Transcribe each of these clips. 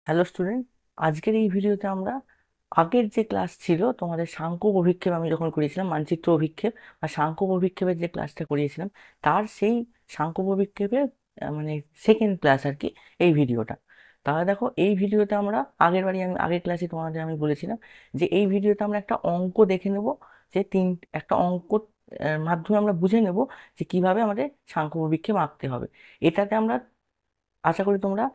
Hello student, আজকের এই ভিডিওতে আমরা আগের যে ক্লাস ছিল তোমাদের সাংখ্যক অভিক্ষেপ আমি যখন করিয়েছিলাম মানচিত্র অভিক্ষেপ বা সাংখ্যক অভিক্ষেপের যে ক্লাসটা করিয়েছিলাম তার সেই সাংখ্যক অভিক্ষেপের মানে সেকেন্ড ক্লাস আর কি এই ভিডিওটা। তাহলে দেখো এই ভিডিওতে আমরা আগের ক্লাসে তোমাদের আমি বলেছিলাম যে এই ভিডিওতে আমরা একটা অঙ্ক দেখে নেব, যে একটা অঙ্ক মাধ্যমে আমরা বুঝে নেব যে কিভাবে আমাদের সাংখ্যক অভিক্ষেপ আঁকতে হবে। এটাতে আমরা আশা করি তোমরা।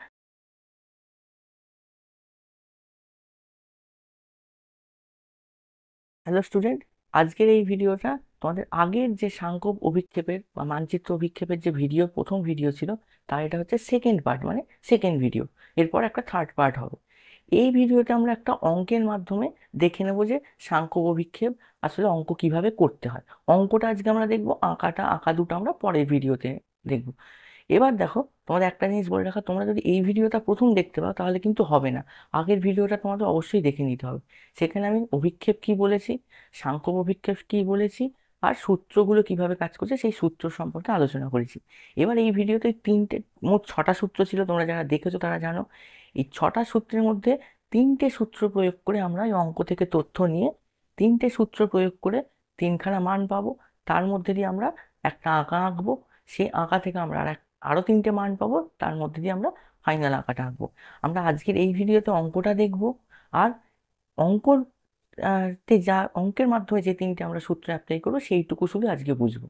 হ্যালো স্টুডেন্ট, আজকের এই ভিডিওটা তোমাদের আগের যে সাংখ্যক অভিক্ষেপের বা মানচিত্র অভিক্ষেপের যে প্রথম ভিডিও ছিল তার এটা হচ্ছে সেকেন্ড পার্ট, মানে সেকেন্ড ভিডিও। এরপর একটা থার্ড পার্ট হবে। এই ভিডিওতে আমরা একটা অঙ্কের মাধ্যমে দেখে নেব যে সাংখ্যক অভিক্ষেপ আসলে অঙ্ক কিভাবে করতে হয়। অঙ্কটা আজকে আমরা দেখবো, আঁকা দুটো আমরা পরের ভিডিওতে দেখবো। এবার দেখো, তোমাদের একটা জিনিস বলে রাখা, তোমরা যদি এই ভিডিওটা প্রথম দেখতে পাও তাহলে কিন্তু হবে না। আগের ভিডিওটা তোমাদের অবশ্যই দেখে নিতে হবে। সেখানে আমি অভিক্ষেপ কি বলেছি, সাংখ্যক অভিক্ষেপ কি বলেছি, আর সূত্রগুলো কিভাবে কাজ করছে সেই সূত্র সম্পর্কে আলোচনা করেছি। এবার এই ভিডিওতে মোট 6টা সূত্র ছিল, তোমরা যারা দেখেছো তারা জানো। এই 6টা সূত্রের মধ্যে 3টে সূত্র প্রয়োগ করে আমরা এই অঙ্ক থেকে তথ্য নিয়ে 3টে সূত্র প্রয়োগ করে 3খানা মান পাবো। তার মধ্যে দিয়ে আমরা একটা আঁকা আঁকবো। সেই আঁকা থেকে আমরা আরো 3টে মান পাবো, তার মধ্যে দিয়ে আমরা ফাইনাল আঁকাটা আঁকবো। আমরা আজকের এই ভিডিওতে অঙ্কটা দেখবো। আর অঙ্কর অঙ্কের মাধ্যমে যে 3টে আমরা সূত্র অ্যাপ্লাই করবো সেইটুকু শুধু আজকে বুঝবো।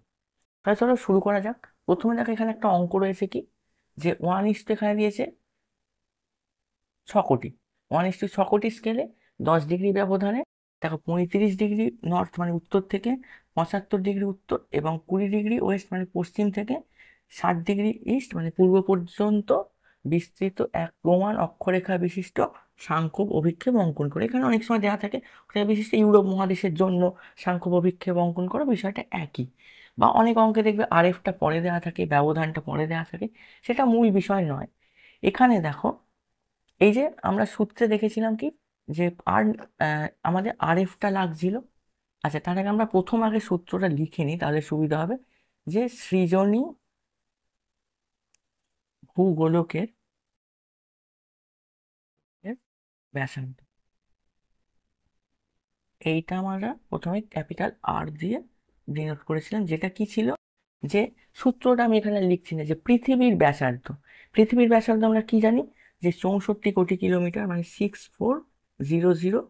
তাহলে চলো শুরু করা যাক। প্রথমে দেখো এখানে একটা অঙ্ক রয়েছে, কি যে 1:, এখানে দিয়েছে 6 কোটি। 1:6 কোটি স্কেলে 10 ডিগ্রি ব্যবধানে দেখো 35 ডিগ্রি নর্থ মানে উত্তর থেকে, 75 ডিগ্রি উত্তর এবং 20 ডিগ্রি ওয়েস্ট মানে পশ্চিম থেকে, 60 ডিগ্রি ইস্ট মানে পূর্ব পর্যন্ত বিস্তৃত এক প্রমাণ অক্ষরেখা বিশিষ্ট সাংখ্যক অভিক্ষেপ অঙ্কন করে। এখানে অনেক সময় দেওয়া থাকে বিশিষ্ট ইউরোপ মহাদেশের জন্য সাংখ্যক অভিক্ষেপ অঙ্কন করা, বিষয়টা একই। বা অনেক অঙ্কে দেখবে আরএফটা পরে দেওয়া থাকে, ব্যবধানটা পরে দেওয়া থাকে, সেটা মূল বিষয় নয়। এখানে দেখো, এই যে আমরা সূত্রে দেখেছিলাম কি যে আর আমাদের আরএফটা লাগছিল। আচ্ছা, তার আগে আমরা আগে সূত্রটা লিখে নিই, তাহলে সুবিধা হবে। যে সৃজনী ভূগোলকের এর ব্যাসার্ধ, এইটা আমরা প্রথমে ক্যাপিটাল আর দিয়ে ডিনোট করেছিলাম। যেটা কি ছিল, যে সূত্রটা আমি এখানে লিখছি না, যে পৃথিবীর ব্যাসার্ধ। পৃথিবীর ব্যাসার্ধ আমরা কি জানি, যে 64 কোটি কিলোমিটার, মানে 6400।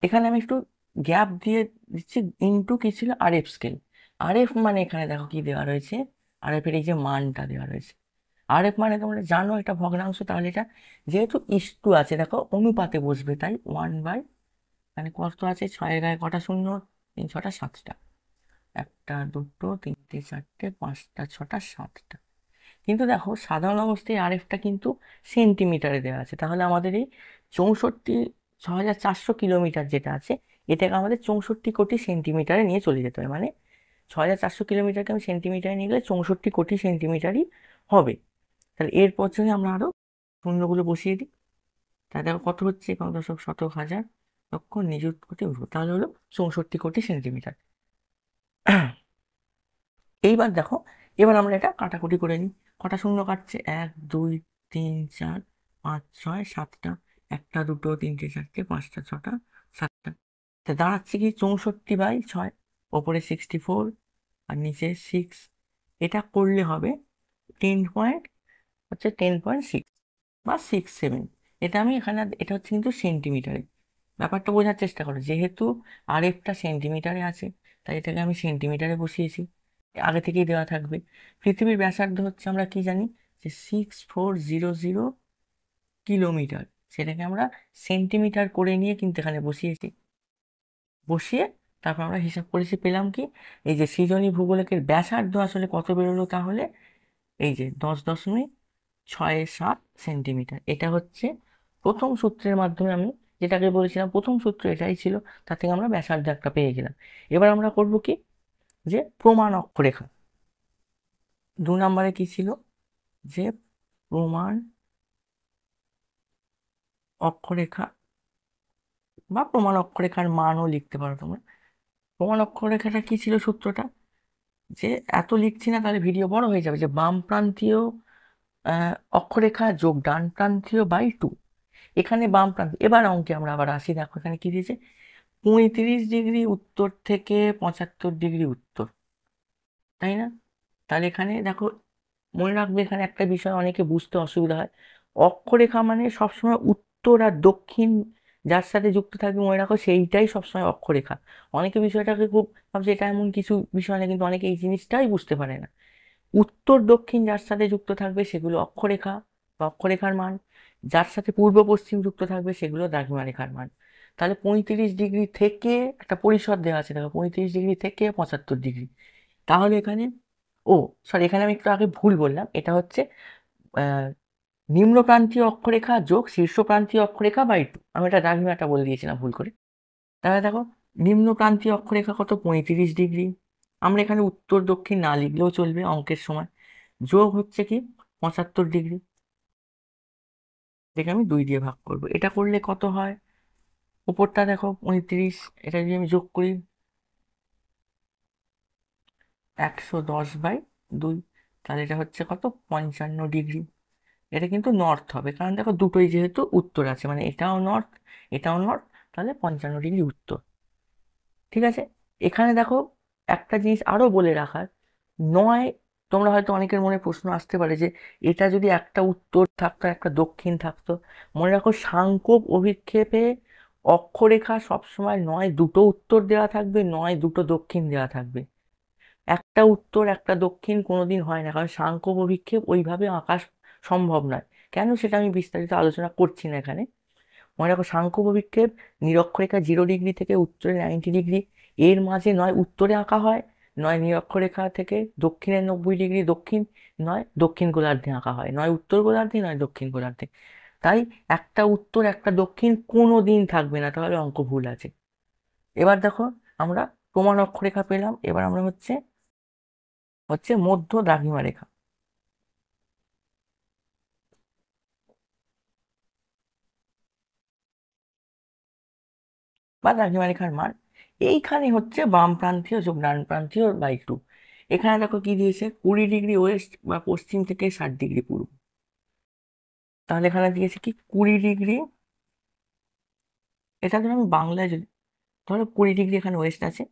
এখানে আমি একটু গ্যাপ দিয়ে দিচ্ছি, ইনটু কি ছিল আরএফ স্কেল। আরএফ মানে এখানে দেখো কি দেওয়া রয়েছে, আরএফ এর এই যে মানটা দেওয়া রয়েছে। আরএফ মানে তোমরা জানো এটা ভগ্নাংশ, তাহলে এটা যেহেতু ইস্টু আছে দেখো অনুপাতে বসবে, তাই 1/, মানে কত আছে, 6-এর গায়ে কটা শূন্য, 3 6 7টা, 1 2 3 4 5 6 7টা। কিন্তু দেখো সাধারণ অবস্থায় আরএফটা কিন্তু সেন্টিমিটারে দেওয়া আছে, তাহলে আমাদের এই 64,400 কিলোমিটার যেটা আছে, এটাকে আমাদের 64 কোটি সেন্টিমিটারে নিয়ে চলে যেতে হবে। মানে 6400 কিলোমিটারকে আমি সেন্টিমিটারে নিয়ে গেলে 64 কোটি সেন্টিমিটারই হবে। তাহলে এরপর যদি আমরা আরো শূন্যগুলো বসিয়ে দিই, তাহলে দেখো কত হচ্ছে, একক দশক শতক হাজার লক্ষ নিযুত কোটি অযুত, তাহলে হলো 64 কোটি সেন্টিমিটার। এইবার দেখো, এবার আমরা এটা কাটাকুটি করে নিই। কটা শূন্য কাটছে, 1 2 3 4 5 6 7টা, 1 2 3 4 5 6 7টা। তা দাঁড়াচ্ছে কি 64/6, ওপরে 64 আর নিচে 6। এটা করলে হবে 10.6 বা 6 7। এটা আমি এখানে, এটা হচ্ছে কিন্তু সেন্টিমিটারে। ব্যাপারটা বোঝার চেষ্টা করো, যেহেতু আরেকটা সেন্টিমিটারে আছে তাই এটাকে আমি সেন্টিমিটারে বসিয়েছি, আগে থেকেই দেওয়া থাকবে। পৃথিবীর ব্যাসার্ধ হচ্ছে আমরা কি জানি, যে 6400 কিলোমিটার, সেটাকে আমরা সেন্টিমিটার করে নিয়ে কিন্তু এখানে বসিয়েছি। বসিয়ে তারপর আমরা হিসাব করেছি, পেলাম কি, এই যে সৃজনী ভূগোলকের ব্যাসার্ধ আসলে কত বেরোলো, তাহলে এই যে 10.67 সেন্টিমিটার। এটা হচ্ছে প্রথম সূত্রের মাধ্যমে আমি যেটাকে বলেছিলাম প্রথম সূত্র এটাই ছিল, তার থেকে আমরা ব্যাসার্ধ একটা পেয়ে গেলাম। এবার আমরা করব কি, যে প্রমাণ অক্ষরেখা। 2 নম্বরে কি ছিল, যে প্রমাণ অক্ষরেখা বা প্রমাণ অক্ষরেখার মানও লিখতে পারো তোমরা। প্রমাণ অক্ষরেখাটা কি ছিল সূত্রটা, যে এত লিখছি না তাহলে ভিডিও বড় হয়ে যাবে, যে বাম প্রান্তীয় অক্ষরেখা যোগ ডান প্রান্তীয় বাই 2। এখানে বাম প্রান্ত। এবার অঙ্কে আমরা আবার আসি, দেখো এখানে কি দিয়েছে, 35 ডিগ্রি উত্তর থেকে 75 ডিগ্রি উত্তর, তাই না? তাহলে এখানে দেখো, মনে রাখবে এখানে একটা বিষয় অনেকে বুঝতে অসুবিধা হয়, অক্ষরেখা মানে সবসময় উত্তর আর দক্ষিণ যার সাথে যুক্ত থাকবে, মনে রাখো সেইটাই সবসময় অক্ষরেখা। অনেকে বিষয়টাকে খুব ভাবছে এটা এমন কিছু বিষয় না, কিন্তু অনেকে এই জিনিসটাই বুঝতে পারে না। উত্তর দক্ষিণ যার সাথে যুক্ত থাকবে সেগুলো অক্ষরেখা বা অক্ষরেখার মান, যার সাথে পূর্ব পশ্চিম যুক্ত থাকবে সেগুলো দ্রাঘিমারেখার মান। তাহলে 35 ডিগ্রি থেকে একটা পরিসর দেওয়া আছে, দেখো 35 ডিগ্রি থেকে 75 ডিগ্রি। তাহলে এখানে, ও সরি, এখানে আমি একটু আগে ভুল বললাম, এটা হচ্ছে আহ, নিম্ন প্রান্তীয় অক্ষরেখা যোগ শীর্ষ প্রান্তীয় অক্ষরেখা বাই 2। আমি এটা দ্রাঘিমাটা বলে দিয়েছিলাম ভুল করে। তাহলে দেখো, নিম্ন প্রান্তীয় অক্ষরেখা কত, 35 ডিগ্রি। আমরা এখানে উত্তর দক্ষিণ না লিখলেও চলবে অঙ্কের সময়। যোগ হচ্ছে কি 75 ডিগ্রি, দেখে আমি 2 দিয়ে ভাগ করব। এটা করলে কত হয়, উপরটা দেখো 35, এটা যদি আমি যোগ করি 110/2, তাহলে এটা হচ্ছে কত, 55 ডিগ্রি। এটা কিন্তু নর্থ হবে, কারণ দেখো দুটোই যেহেতু উত্তর আছে, মানে এটাও নর্থ এটাও নর্থ, তাহলে 55 ডিগ্রি উত্তর। ঠিক আছে। এখানে দেখো একটা জিনিস আরো বলে রাখার, নয়, তোমরা হয়তো অনেকের মনে প্রশ্ন আসতে পারে যে এটা যদি একটা উত্তর থাকতো একটা দক্ষিণ থাকতো। মনে রাখো সাংখ্যক অভিক্ষেপে অক্ষরেখা সবসময় নয় দুটো উত্তর দেওয়া থাকবে, নয় দুটো দক্ষিণ দেওয়া থাকবে। একটা উত্তর একটা দক্ষিণ কোনোদিন হয় না, কারণ সাংখ্যক অভিক্ষেপ ওইভাবে আঁকা সম্ভব নয়। কেন সেটা আমি বিস্তারিত আলোচনা করছি না এখানে। মনে রাখো সাংখ্য অভিক্ষেপ নিরক্ষরেখা 0 ডিগ্রি থেকে উত্তরে 90 ডিগ্রি, এর মাঝে নয় উত্তরে আঁকা হয়, নয় নিরক্ষরেখা থেকে দক্ষিণে 90 ডিগ্রি দক্ষিণ, নয় দক্ষিণ গোলার্ধে আঁকা হয়, নয় উত্তর গোলার্ধে নয় দক্ষিণ গোলার্ধে। তাই একটা উত্তর একটা দক্ষিণ কোনো দিন থাকবে না, তাহলে অঙ্ক ভুল আছে। এবার দেখো, আমরা প্রমাণ অক্ষরেখা পেলাম, এবার আমরা হচ্ছে হচ্ছে মধ্য দ্রাঘিমা রেখা বা দ্রাঘিমা রেখার মান। এইখানে হচ্ছে বাম প্রান্তীয় যোগ ডান প্রান্তীয় বাই 2। এখানে দেখো কি দিয়েছে, 20 ডিগ্রি ওয়েস্ট বা পশ্চিম থেকে 60 ডিগ্রি পূর্ব। তাহলে এখানে দিয়েছে কি 20 ডিগ্রি, এটা ধরো আমি বাংলায় যদি, ধরো 20 ডিগ্রি এখানে ওয়েস্ট আছে,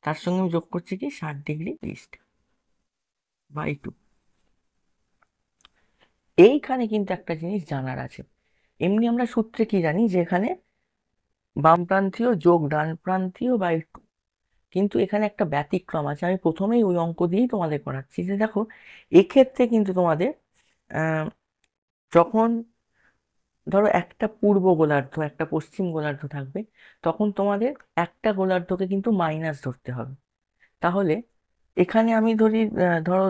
তার সঙ্গে আমি যোগ করছি কি 60 ডিগ্রি ইস্ট বাই 2। এইখানে কিন্তু একটা জিনিস জানার আছে, এমনি আমরা সূত্রে কি জানি যে এখানে বাম প্রান্তীয় যোগ ডান প্রান্তীয় বাই 2, কিন্তু এখানে একটা ব্যতিক্রম আছে, আমি প্রথমেই ওই অঙ্ক দিয়েই তোমাদের করাচ্ছি যে দেখো, এক্ষেত্রে কিন্তু তোমাদের আহ, যখন ধরো একটা পূর্ব গোলার্ধ একটা পশ্চিম গোলার্ধ থাকবে, তখন তোমাদের একটা গোলার্ধকে কিন্তু মাইনাস ধরতে হবে। তাহলে এখানে আমি ধরি,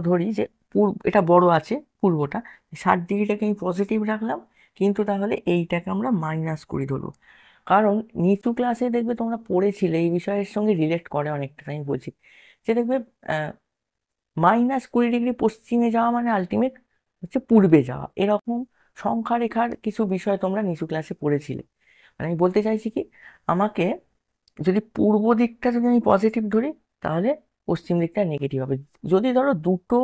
ধরি যে এটা বড় আছে পূর্বটা, 60 ডিগ্রিটাকে আমি পজিটিভ রাখলাম, কিন্তু তাহলে এইটাকে আমরা মাইনাস করে ধরবো। কারণ নিচু ক্লাসে দেখবে তোমরা পড়েছিলে এই বিষয়ের সঙ্গে রিলেট করে অনেকটা, আমি বলছি যে দেখবে -20 ডিগ্রি পশ্চিমে যাওয়া মানে আলটিমেট হচ্ছে পূর্বে যাওয়া, এরকম সংখ্যা রেখার কিছু বিষয় তোমরা নিচু ক্লাসে পড়েছিলে। মানে আমি বলতে চাইছি কি, আমাকে যদি পূর্ব দিকটা যদি আমি পজিটিভ ধরি, তাহলে পশ্চিম দিকটা নেগেটিভ হবে। যদি ধরো দুটো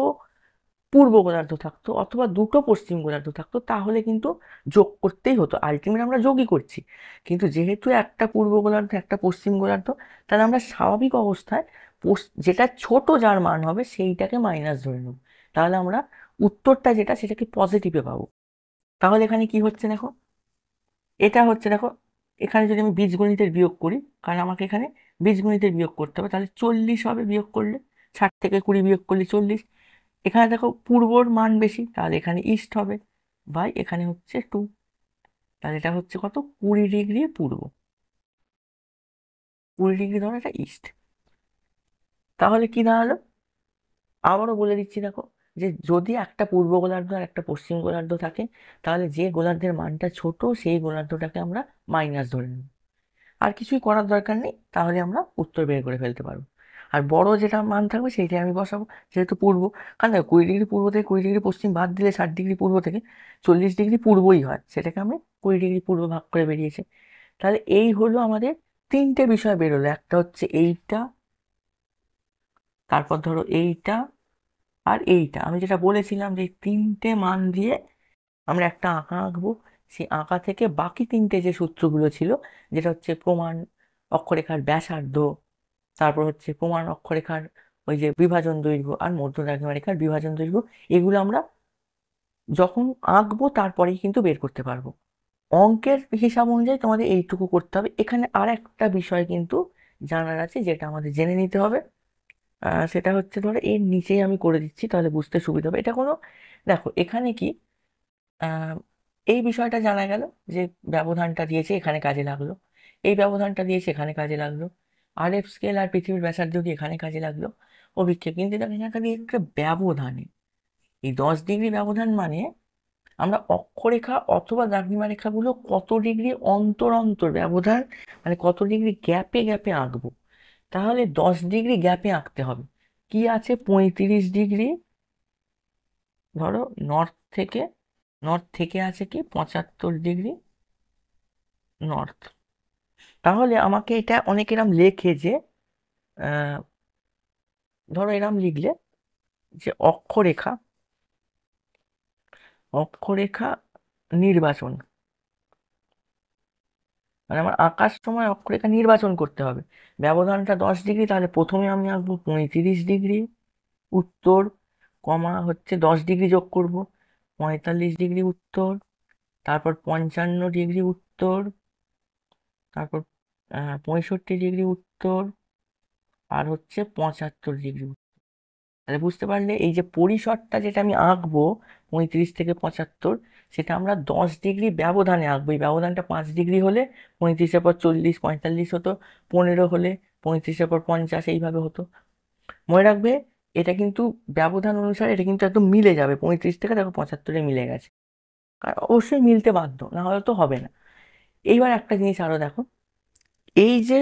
পূর্ব গোলার্ধ থাকতো অথবা দুটো পশ্চিম গোলার্ধ থাকতো, তাহলে কিন্তু যোগ করতেই হতো, আলটিমেট আমরা যোগই করছি। কিন্তু যেহেতু একটা পূর্ব গোলার্ধ একটা পশ্চিম গোলার্ধ, তাহলে আমরা স্বাভাবিক অবস্থায় যেটা ছোট যার মান হবে সেইটাকে মাইনাস ধরে নেব। তাহলে আমরা উত্তরটা যেটা সেটাকে পজিটিভে পাবো। তাহলে এখানে কি হচ্ছে দেখো, এটা হচ্ছে দেখো, এখানে যদি আমি বীজগণিতের বিয়োগ করি, কারণ আমাকে এখানে বীজগণিতের বিয়োগ করতে হবে, তাহলে 40 হবে বিয়োগ করলে, 60 থেকে 20 বিয়োগ করলে 40। এখানে দেখো পূর্বর মান বেশি, তাহলে এখানে ইস্ট হবে, বাই এখানে হচ্ছে 2, তাহলে এটা হচ্ছে কত, 20 ডিগ্রি পূর্ব, 20 ডিগ্রি ধরো এটা ইস্ট। তাহলে কি দাঁড়ালো, আবারও বলে দিচ্ছি দেখো, যে যদি একটা পূর্ব গোলার্ধ আর একটা পশ্চিম গোলার্ধ থাকে, তাহলে যে গোলার্ধের মানটা ছোট সেই গোলার্ধটাকে আমরা মাইনাস ধরে নেব। আর কিছুই করার দরকার নেই, তাহলে আমরা উত্তর বের করে ফেলতে পারবো। আর বড় যেটা মান থাকবে সেইটাই আমি বসাবো, যেহেতু পূর্ব। কারণ দেখো 20 ডিগ্রি পূর্ব থেকে 20 ডিগ্রি পশ্চিম বাদ দিলে 60 ডিগ্রি পূর্ব থেকে 40 ডিগ্রি পূর্বই হয়, সেটাকে আমি 20 ডিগ্রি পূর্ব ভাগ করে বেরিয়েছে। তাহলে এই হলো আমাদের তিনটে বিষয় বেরোলো, একটা হচ্ছে এইটা, তারপর ধরো এইটা, আর এইটা। আমি যেটা বলেছিলাম যে এই তিনটে মান দিয়ে আমরা একটা আঁকা আঁকবো, সেই আঁকা থেকে বাকি তিনটে যে সূত্রগুলো ছিল, যেটা হচ্ছে প্রমাণ অক্ষরেখার ব্যাসার্ধ, তারপর হচ্ছে প্রমাণ অক্ষরেখার ওই যে বিভাজন দৈর্ঘ্য, আর মধ্য দ্রাঘিমারেখার বিভাজন দৈর্ঘ্য, এগুলো আমরা যখন আঁকবো তারপরেই কিন্তু বের করতে পারবো। অঙ্কের হিসাব অনুযায়ী তোমাদের এইটুকু করতে হবে। এখানে আর একটা বিষয় কিন্তু জানার আছে, যেটা আমাদের জেনে নিতে হবে। সেটা হচ্ছে, ধরো এর নিচেই আমি করে দিচ্ছি, তাহলে বুঝতে সুবিধা হবে। এটা কোনো, দেখো এখানে কি, আহ, এই বিষয়টা জানা গেল যে ব্যবধানটা দিয়েছে এখানে কাজে লাগলো, এই ব্যবধানটা দিয়েছে এখানে কাজে লাগলো, আর এফ স্কেল আর পৃথিবীর ব্যাসার্ধ দিয়ে এখানে কাজে লাগলো অভিক্ষেপ। কিন্তু দেখো এখানে দিয়ে একটা ব্যবধানে, এই 10 ডিগ্রি ব্যবধান মানে আমরা অক্ষরেখা অথবা দ্রাঘিমা রেখাগুলো কত ডিগ্রি অন্তর অন্তর ব্যবধান, মানে কত ডিগ্রি গ্যাপে গ্যাপে আঁকবো। তাহলে 10 ডিগ্রি গ্যাপে আঁকতে হবে। কি আছে, 35 ডিগ্রি, ধরো নর্থ থেকে, আছে কি 75 ডিগ্রি নর্থ। তাহলে আমাকে এটা অনেক এরম লেখে যে, আহ, ধরো এরম লিখলে যে অক্ষরেখা, অক্ষরেখা নির্বাচন, মানে আমার আঁকার সময় অক্ষরেখা নির্বাচন করতে হবে। ব্যবধানটা 10 ডিগ্রি, তাহলে প্রথমে আমি আঁকবো 35 ডিগ্রি উত্তর, কমা হচ্ছে 10 ডিগ্রি যোগ করব, 45 ডিগ্রি উত্তর, তারপর 55 ডিগ্রি উত্তর, তারপর 65 ডিগ্রি উত্তর, আর হচ্ছে 75 ডিগ্রি উত্তর। তাহলে বুঝতে পারলে এই যে পরিসরটা যেটা আমি আঁকবো 35 থেকে 75, সেটা আমরা 10 ডিগ্রি ব্যবধানে আঁকবো। এই ব্যবধানটা 5 ডিগ্রি হলে 35-এর পর 40, 45 হতো, 15 হলে 35-এর পর 50, এইভাবে হতো। মনে রাখবে, এটা কিন্তু ব্যবধান অনুসারে এটা কিন্তু একদম মিলে যাবে, 35 থেকে দেখো 75-এ মিলে গেছে। আর অবশ্যই মিলতে বাধ্য, না হলে তো হবে না। এইবার একটা জিনিস আরো দেখো, এই যে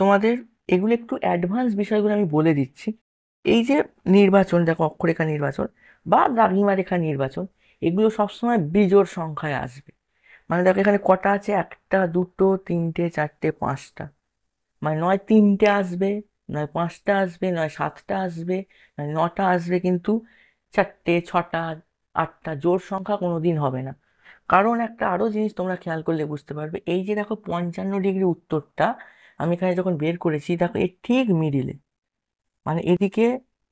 তোমাদের এগুলো একটু অ্যাডভান্স বিষয়গুলো আমি বলে দিচ্ছি। এই যে নির্বাচন, দেখো অক্ষরেখা নির্বাচন বা দ্রাঘিমা রেখা নির্বাচন, এগুলো সবসময় বিজোড় সংখ্যায় আসবে। মানে দেখো এখানে কটা আছে, 1টা 2টো 3টে 4টে 5টা, মানে নয় 3টে আসবে, নয় 5টা আসবে, নয় 7টা আসবে, নয় 9টা আসবে, কিন্তু 4টে 6টা 8টা জোড় সংখ্যা কোনোদিন হবে না। কারণ একটা আরো জিনিস তোমরা খেয়াল করলে বুঝতে পারবে, এই যে দেখো 55 ডিগ্রি উত্তরটা আমি এখানে যখন বের করেছি, দেখো এর ঠিক মিডিলে, মানে এদিকে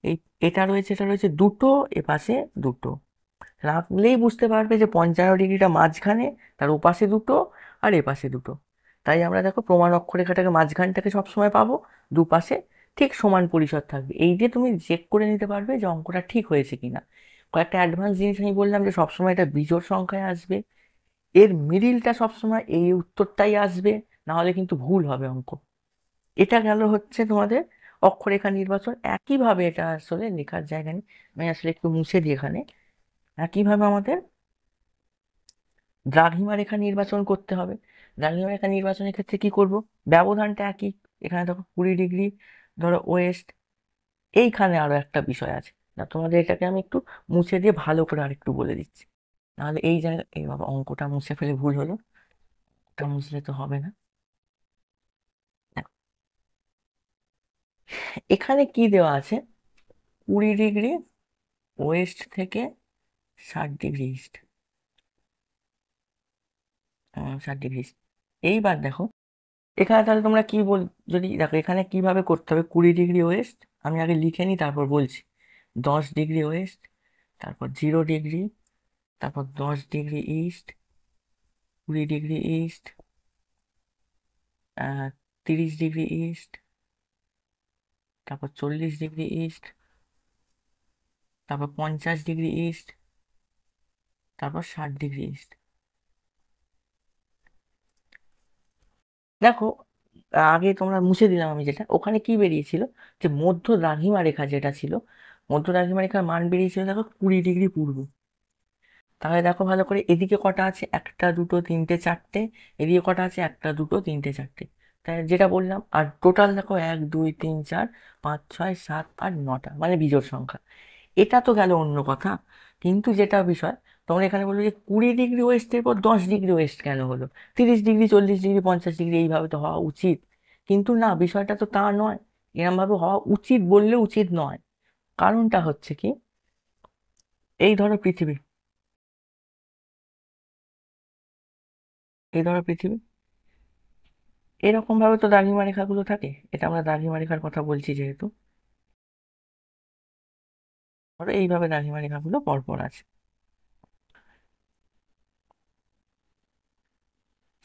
এই, এটা রয়েছে, এটা রয়েছে দুটো, এপাশে দুটো, রাখলেই বুঝতে পারবে যে 55 ডিগ্রিটা মাঝখানে, তার ওপাশে দুটো আর এপাশে দুটো। তাই আমরা দেখো প্রমাণ অক্ষরেখাটাকে মাঝখানটাকে সবসময় পাবো, দুপাশে ঠিক সমান পরিসর থাকবে। এই যে তুমি চেক করে নিতে পারবে যে অঙ্কটা ঠিক হয়েছে কিনা। কয়েকটা অ্যাডভান্স জিনিস আমি বললাম, যে সবসময় এটা বিজোড় সংখ্যায় আসবে, এর মিডিলটা সবসময় এই উত্তরটাই আসবে, না হলে কিন্তু ভুল হবে অঙ্ক। এটা গেল হচ্ছে তোমাদের অক্ষরেখা নির্বাচন। একইভাবে এটা আসলে লেখার জায়গা নেই, আমি আসলে একটু মুছে দিই এখানে। একইভাবে আমাদের দ্রাঘিমা রেখা নির্বাচন করতে হবে। দ্রাঘিমা রেখা নির্বাচনের ক্ষেত্রে কি করব, ব্যবধানটা একই, এখানে দেখো 20 ডিগ্রি, ধরো ওয়েস্ট। এইখানে আরো একটা বিষয় আছে, না তোমাদের এটাকে আমি একটু মুছে দিয়ে ভালো করে আরেকটু বলে দিচ্ছি, নাহলে এই জায়গায়, এই বাবা অঙ্কটা মুছে ফেলে ভুল হলো, ওটা মুছলে তো হবে না। দেখো, এখানে কি দেওয়া আছে, 20 ডিগ্রি ওয়েস্ট থেকে 60 ডিগ্রি ইস্ট, 60 ডিগ্রি ইস্ট। এইবার দেখো এখানে তাহলে তোমরা কি বল, যদি দেখো এখানে কিভাবে করতে হবে, 20 ডিগ্রি ওয়েস্ট, আমি আগে লিখে নিই তারপর বলছি। 10 ডিগ্রি ওয়েস্ট, তারপর 0 ডিগ্রি, তারপর 10 degree east, 20 degree east, 30 degree east, তারপর 40 ডিগ্রি ইস্ট, তারপর 50 ডিগ্রি ইস্ট, তারপর 60 ডিগ্রি ইস্ট। দেখো আগে তোমরা মুছে দিলাম আমি, যেটা ওখানে কি বেরিয়েছিল, যে মধ্য দ্রাঘিমা রেখা যেটা ছিল, মধ্য দ্রাঘিমা রেখার মান বেরিয়েছিল দেখো 20 ডিগ্রি পূর্ব। তাহলে দেখো ভালো করে, এদিকে কটা আছে, 1টা 2টো 3টে 4টে, এদিকে কটা আছে, 1টা 2টো 3টে 4টে। তাই যেটা বললাম, আর টোটাল দেখো 1 2 3 4 5 6 7 8 9টা, মানে বিজোড় সংখ্যা। এটা তো গেল অন্য কথা, কিন্তু যেটা বিষয়, তোমরা এখানে বললো যে 20 ডিগ্রি ওয়েস্টের পর 10 ডিগ্রি ওয়েস্ট কেন হলো, 30 ডিগ্রি 40 ডিগ্রি 50 ডিগ্রি এইভাবে তো হওয়া উচিত। কিন্তু না, বিষয়টা তো তা নয়, এরম ভাবে হওয়া উচিত বললে উচিত নয়। কারণটা হচ্ছে কি, এই ধরো পৃথিবী, এই ধরো পৃথিবী, এরকম ভাবে তো দ্রাঘিমা রেখাগুলো থাকে। এটা আমরা দ্রাঘিমা রেখার কথা বলছি যেহেতু, ধরো এইভাবে দ্রাঘিমা রেখাগুলো পরপর আছে।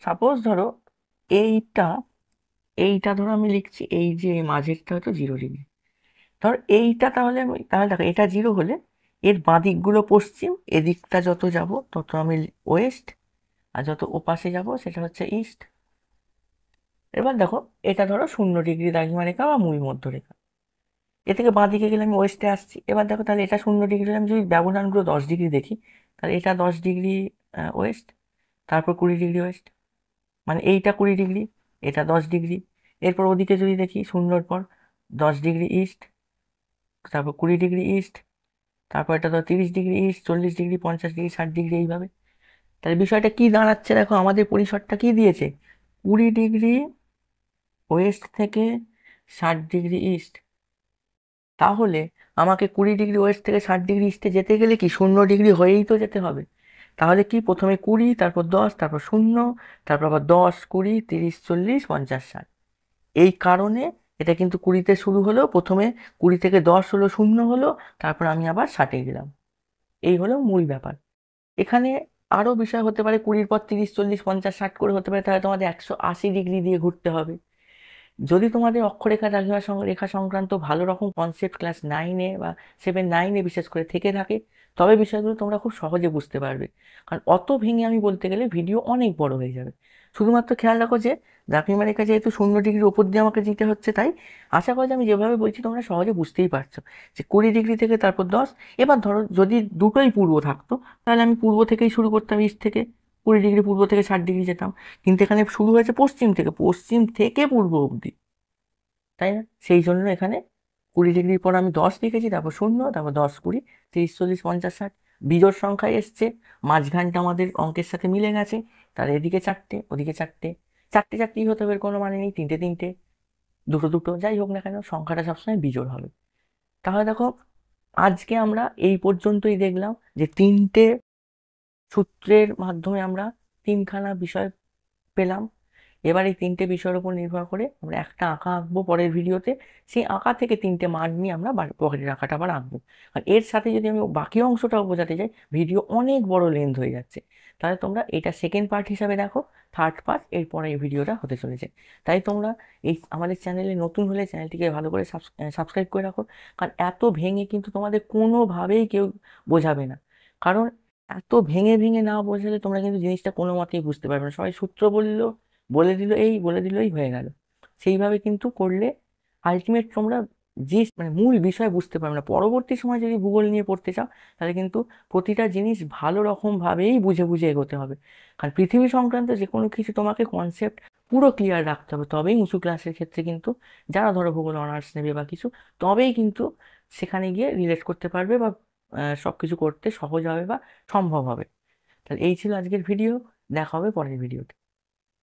সাপোজ ধরো এইটা, এইটা ধরো আমি লিখছি, এই যে মাঝেরটা হচ্ছে 0 ডিগ্রি। ধরো এইটা তাহলে তাহলে দেখো এটা 0 হলে এর বাঁ দিকগুলো পশ্চিম, এদিকটা যত যাব তত আমি ওয়েস্ট, আর যত ওপাশে যাব সেটা হচ্ছে ইস্ট। এবার দেখো এটা ধরো 0 ডিগ্রি দ্রাঘিমা রেখা বা মূল মধ্যরেখা। এ থেকে বাঁ দিকে গেলে আমি ওয়েস্টে আসছি। এবার দেখো তাহলে এটা 0 ডিগ্রি, আমি যদি ব্যবধানগুলো 10 ডিগ্রি দেখি, তাহলে এটা 10 ডিগ্রি ওয়েস্ট, তারপর 20 ডিগ্রি ওয়েস্ট, মানে এইটা 20 ডিগ্রি, এটা 10 ডিগ্রি। এরপর ওদিকে যদি দেখি শূন্যর পর 10 ডিগ্রি ইস্ট, তারপর 20 ডিগ্রি ইস্ট, তারপর এটা তো 30 degree east, 40 degree, 50 degree, 60 degree, এইভাবে। তাহলে বিষয়টা কি দাঁড়াচ্ছে দেখো, আমাদের পরিসরটা কি দিয়েছে, 20 ডিগ্রি ওয়েস্ট থেকে 60 ডিগ্রি ইস্ট। তাহলে আমাকে 20 ডিগ্রি ওয়েস্ট থেকে 60 ডিগ্রি ইস্টে যেতে গেলে কি 0 ডিগ্রি হয়েই তো যেতে হবে। তাহলে কি প্রথমে 20, তারপর 10, তারপর 0, তারপর আবার 10, 20, 30, 40, 50, 60। এই কারণে এটা কিন্তু 20-তে শুরু হলো, প্রথমে 20 থেকে 10 হলো, 0 হলো, তারপর আমি আবার 60-এ গেলাম। এই হলো মূল ব্যাপার। এখানে আরো বিষয় হতে পারে, 20-র পর 30, 40, 50, 60 করে হতে পারে, তাহলে তোমাদের 180 ডিগ্রি দিয়ে ঘুরতে হবে। যদি তোমাদের অক্ষরেখা দ্রাঘিমা রেখা সংক্রান্ত ভালো রকম কনসেপ্ট ক্লাস 9-এ বা 7, 9-এ বিশেষ করে থেকে থাকে, তবে বিষয়গুলো তোমরা খুব সহজে বুঝতে পারবে। কারণ অত ভেঙে আমি বলতে গেলে ভিডিও অনেক বড় হয়ে যাবে। শুধুমাত্র খেয়াল রাখো যে দ্রাঘিমা রেখা যেহেতু 0 ডিগ্রির ওপর দিয়ে আমাকে যেতে হচ্ছে, তাই আশা করি যে আমি যেভাবে বলছি তোমরা সহজে বুঝতেই পারছো যে 20 ডিগ্রি থেকে তারপর 10। এবার ধরো যদি দুটোই পূর্ব থাকতো, তাহলে আমি পূর্ব থেকেই শুরু করতাম, ইস্ট থেকে 20 ডিগ্রি পূর্ব থেকে 60 ডিগ্রি যেতাম। কিন্তু এখানে শুরু হয়েছে পশ্চিম থেকে, পশ্চিম থেকে পূর্ব অবধি, তাই না? সেই জন্য এখানে 20 ডিগ্রির পর আমি 10 লিখেছি, তারপর 0, তারপর 10, 20, 30, 40, 50, 60। বিজোড় সংখ্যায় এসছে, মাঝখানটা আমাদের অঙ্কের সাথে মিলে গেছে। তাহলে এদিকে 4টে, ওদিকে 4টে, 4টে 4টেই হতে হবে, কোনো মানে নেই, 3টে 3টে, দুটো দুটো, যাই হোক না কেন সংখ্যাটা সবসময় বিজোড় হবে। তাহলে দেখো আজকে আমরা এই পর্যন্তই দেখলাম যে 3টে সূত্রের মাধ্যমে আমরা 3খানা বিষয় পেলাম। এবার এই 3টে বিষয়ের উপর নির্ভর করে আমরা একটা আঁকা আঁকবো পরের ভিডিওতে। সেই আঁকা থেকে 3টে মান নিয়ে আমরা পকেটের আঁকাটা আবার আঁকবো। আর এর সাথে যদি আমি বাকি অংশটাও বোঝাতে যাই, ভিডিও অনেক বড় লেন্থ হয়ে যাচ্ছে। তাহলে তোমরা এটা সেকেন্ড পার্ট হিসাবে দেখো, থার্ড পার্ট এরপরে এই ভিডিওটা হতে চলেছে। তাই তোমরা এই আমাদের চ্যানেলে নতুন হলে চ্যানেলটিকে ভালো করে সাবস্ক্রাইব করে রাখো। কারণ এত ভেঙে কিন্তু তোমাদের কোনোভাবেই কেউ বোঝাবে না। কারণ এত ভেঙে ভেঙে না বোঝালে তোমরা কিন্তু জিনিসটা কোনো মতেই বুঝতে পারবে না। সবাই সূত্র বললো, বলে দিল এই, বলে দিলই হয়ে গেল। সেইভাবে কিন্তু করলে আলটিমেট তোমরা যে মানে মূল বিষয় বুঝতে পারবে না। পরবর্তী সময় যদি ভূগোল নিয়ে পড়তে চাও, তাহলে কিন্তু প্রতিটা জিনিস ভালো রকম ভাবেই বুঝে বুঝে এগোতে হবে। কারণ পৃথিবী সংক্রান্ত যে কোনো কিছু তোমাকে কনসেপ্ট পুরো ক্লিয়ার রাখতে হবে, তবেই উঁচু ক্লাসের ক্ষেত্রে কিন্তু, যারা ধরো ভূগোল অনার্স নেবে বা কিছু, তবেই কিন্তু সেখানে গিয়ে রিলেট করতে পারবে বা সবকিছু করতে সহজ হবে বা সম্ভব হবে। তাহলে এই ছিল আজকের ভিডিও। দেখা হবে পরের ভিডিওতে।